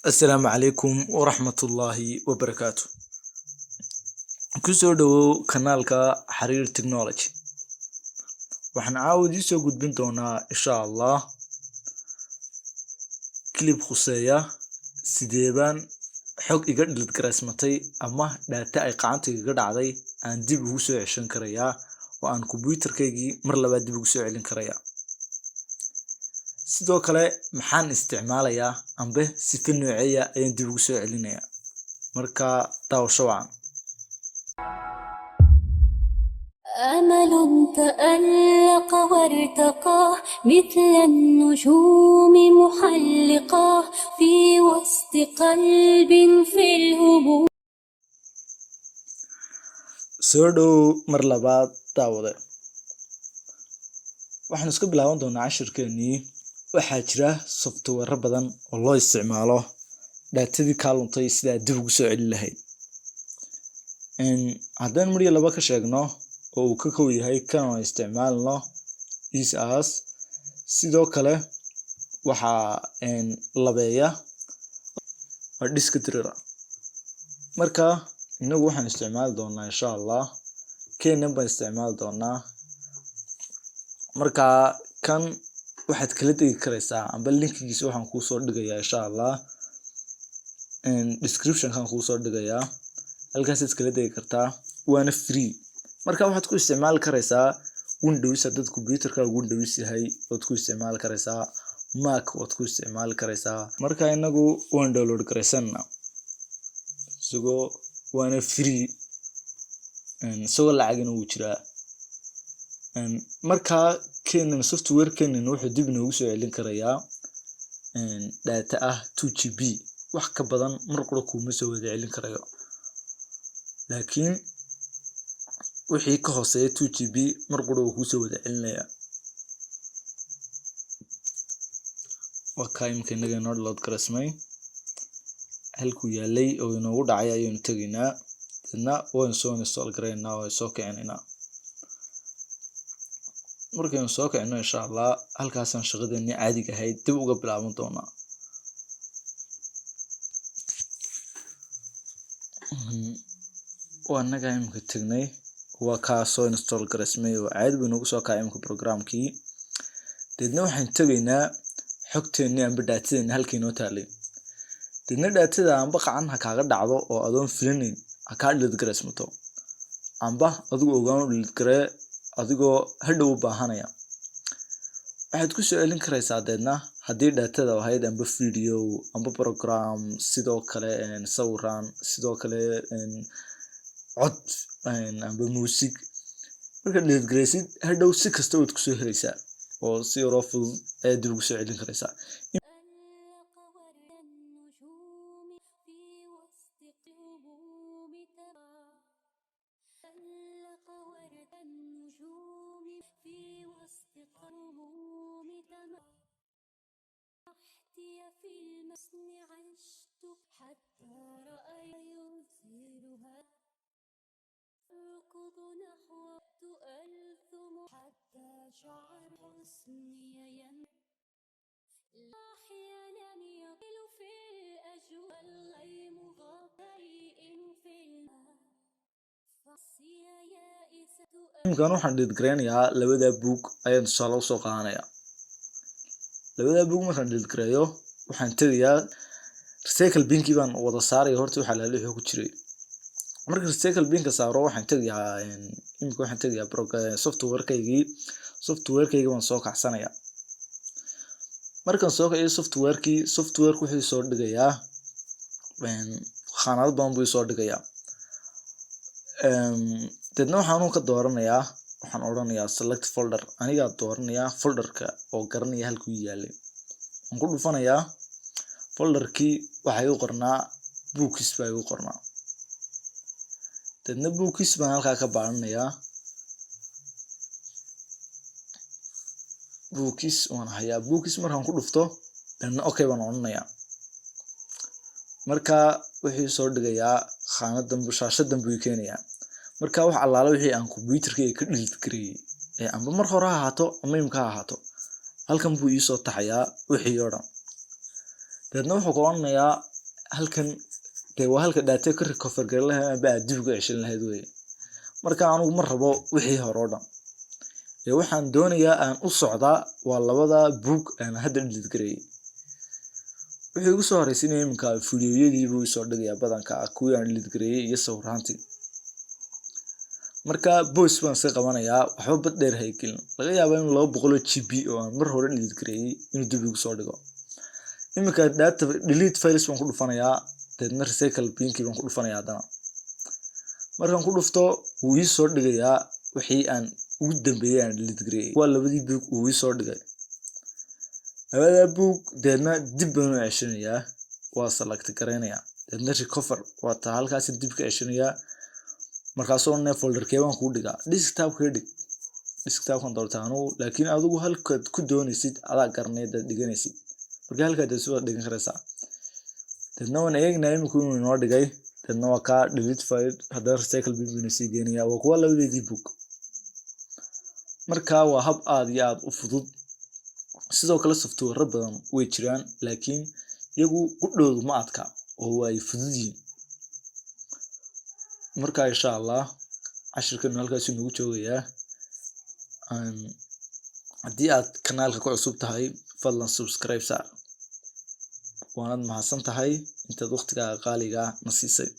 السلام عليكم ورحمة الله وبركاته. كسر دو كنالك حرير تكنولوجي. وحنا عاود يسوي قد بنتونا إن شاء الله كليب خصية سديبان حق يقدر الكراسمتي أما داتا قاعدة يقدر علي أن دي بوسو عشان كريا وأن كمبيوتر كيجي مرة بعد بوسو علين كريا. sidoo kale maxaan isticmaalayaa ambe sifa nooceeya ayaan dib ugu soo celinayaa marka daawasho wacan أمل تألق وارتقى مثل النجوم محلقا في وسط قلب في الهبوط soo dhow mar labaad daawade waxaan isku bilaaban doonaa cashirkeennii waxaa jira software badan oo loo isticmaalo daatadii ka luntay sida dib ugu soo celin lahayd haddaan mar laba ka sheegno oo uu ka kow yahay kan oo isticmaalno is as sidoo kale waxaa labeeya waa disk driver marka inagu waxaan isticmaali doonaa insha Allah keenan baan isticmaali doonaa marka kan waxaad kala tagi karaysaa amba linkigiisa waxaan kuu soo dhigayaa insha Allah description kan kuu soo dhigayaa halkaas aad kala tagi kartaa waana free marka waxaad ku isticmaali karaysaa Windows hadii computerka Windows yahay waad ku isticmaali karaysaa Mac waad ku isticmaali karaysaa marka inagu waan download karaysanaa sugo waana free sugo lacagna wuu jiraa marka keenan software keenan wuxuu dib noogu soo celin karayaa data ah 2GB wax ka badan mar qura kuma soo wada celin karayo laakiin wixii ka hooseeya 2GB mar qura uu ku soo wada celinaya waxa imka inaga noo load karasmay halku yaalay oo inoogu dhacay ayaan taginaa dadna waan soo install gareynaa oo soo kicinayna markaan soo kicino insha Allah halkaasaan shaqadeeni caadiga ahayd dib uga bilaaban doonaa waa naga imka tagnay waa ka soo install gareysmay oo caadi buu nagu soo kacay imka programkii dadna waxaan tagaynaa xogteeni amba daatadeeni halkii noo taalay dadna daatada amba qacan ha kaaga dhacdo oo adoon filanayn ha ka dhilid gareysmato amba adigu ogaan dhilid garee adigoo hadhow u baahanaya waxaad ku soo celin karaysaa deedna haddii daatada ahayd amba video amba program sidoo kale sawiraan sidoo kale cod amba music marka dhilid gareysid hadhow si kasta waad ku soo helaysaa oo si yar oo fudud ayaad dib ugu soo celin karaysaa في المسن عشت حتى رأي يرسلها أركض نحو ألثم حتى شعر حسني أحيانا يقل في الأجواء الغيم غطيء في الماء فصيا يائسة imkaan waxaan dhid gareynayaa labada book ayaan tusaale soo qaadanayaa labada book markaan dhid gareeyo waxaan tagayaa recycle binki baan wada saaraya horta waxa la leeyahay ku jiray marka recycle binka saaro waxaan tagayaa imika waxaan tagayaa program software-kayga waan soo kacsanayaa markaan soo kaciyo software-ku wuxuu soo dhigayaa khaanad badan buu soo dhigayaa dadna waxaan ka dooranayaa waxaan oranayaa select folder aniga dooranayaa folderka oo garanaya halku yaalay aan ku dhufanayaa folderkii waxa uu qornaa books baa uu qornaa dadna books baan halka ka baaranayaa books waan hayaa books markaan ku dhufto dadna okay baan oranayaa marka wixii soo dhigayaa khaanadan shaashadan buu keenayaa marka wax allaala wixii aan computerkayga ka dhilid gareeyay amba mar hore ha ahaato ama imka ha ahaato halkan buu ii soo taxayaa wixii oo dhan dadna wuxuu qoranayaa halkan dee waa halka data ka recover garan lahaa amba aad dib uga ceshan lahayd weye. Marka anigu ma rabo wixii hore oo dhan waxaan doonayaa aan u socdaa waa labada book aan hadda delete gareeyay. Wixii ugu soo horeysiinaya iminka fiidiyoyadii buu soo dhigayaa badanka kuwii aan delete gareeyay iyo sawiraantii. Marka voice baan iska qabanayaa waxba bad dheer haykelin, laga yaabaa in 200 GB oo aan mar hore delete gareeyay inuu dib igu soo dhigo. Iminka data delete files baan ku dhufanayaa, deedna recycle pinki baan ku dhufanayaa haddana. Markaan ku dhufto wuu ii soo dhigayaa wixii aan ugu dambeeyay aan delete gareeyay. Waa labadii book uu ii soo dhigay. Labada book deedna dib baan u ceshanayaa, waa select gareynayaa. Deedna recover waa taa halkaas dib ka ceshanayaa. Markaasoo folderkee baan ku dhigaa desktop ka dhig. Desktop kan doortaano laakiin adigu halkaad ku doonaysid adaa garanay dad dhiganaysid. Marka halkaad soo dhigan karaysaa. Deedna waan eegnaa iminku inuu noo dhigay. Deedna waa ka delete file haddana recycle bin sii geenayaa. Waa kuwa labadii book. Marka waa hab aad iyo aad u fudud. Sidoo kale software badan way jiraan laakiin iyagu qudhoodu ma adka oo way fududiin. Marka insha Allah cashirkan halkaas inuu joogayaa. Haddii aad kanaalka ku cusub tahay fadlan subscribe saar. Waanad mahadsan tahay intaad waqtiga qaaliga na siisay.